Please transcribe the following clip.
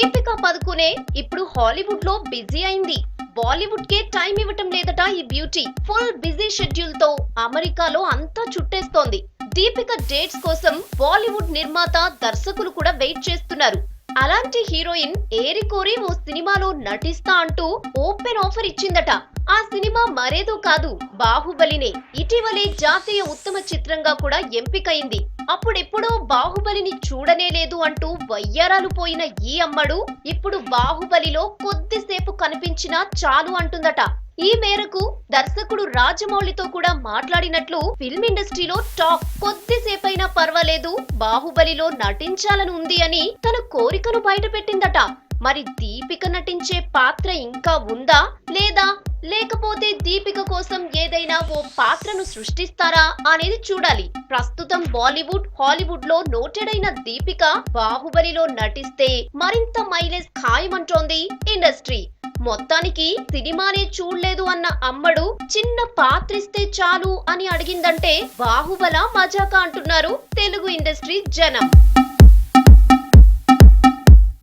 దీపికా పదుకునే ఇప్పుడు హాలీవుడ్ లో బిజీ అయింది. బాలీవుడ్ కే టైం ఇవ్వటం లేదట ఈ బ్యూటీ. ఫుల్ బిజీ షెడ్యూల్ తో అమెరికాలో అంతా చుట్టేస్తోంది. దీపిక డేట్స్ కోసం బాలీవుడ్ నిర్మాత, దర్శకులు కూడా వెయిట్ చేస్తున్నారు. అలాంటి హీరోయిన్ ఏరికోరి ఓ సినిమాలో నటిస్తా అంటూ ఓపెన్ ఆఫర్ ఇచ్చిందట. ఆ సినిమా మరేదో కాదు, బాహుబలినే. ఇటీవలే జాతీయ ఉత్తమ చిత్రంగా కూడా ఎంపికైంది. అప్పుడెప్పుడో బాహుబలిని చూడనే లేదు అంటూ వయ్యారాలు పోయిన ఈ అమ్మడు ఇప్పుడు బాహుబలిలో కొద్దిసేపు కనిపించినా చాలు అంటుందట. ఈ మేరకు దర్శకుడు రాజమౌళితో కూడా మాట్లాడినట్లు ఫిల్మ్ ఇండస్ట్రీలో టాక్. కొద్దిసేపైనా పర్వాలేదు, బాహుబలిలో నటించాలని ఉంది అని తన కోరికను బయటపెట్టిందట. మరి దీపిక నటించే పాత్ర ఇంకా ఉందా లేదా, లేకపోతే దీపిక కోసం ఏదైనా ఓ పాత్రను సృష్టిస్తారా అనేది చూడాలి. ప్రస్తుతం బాలీవుడ్, హాలీవుడ్ లో నోటెడ్ అయిన దీపిక బాహుబలిలో నటిస్తే మరింత మైలేజ్ ఖాయమంటోంది ఇండస్ట్రీ. మొత్తానికి సినిమానే చూడలేదు అన్న అమ్మడు చిన్న పాత్రిస్తే చాలు అని అడిగిందంటే బాహుబల మజాకా అంటున్నారు తెలుగు ఇండస్ట్రీ జనం.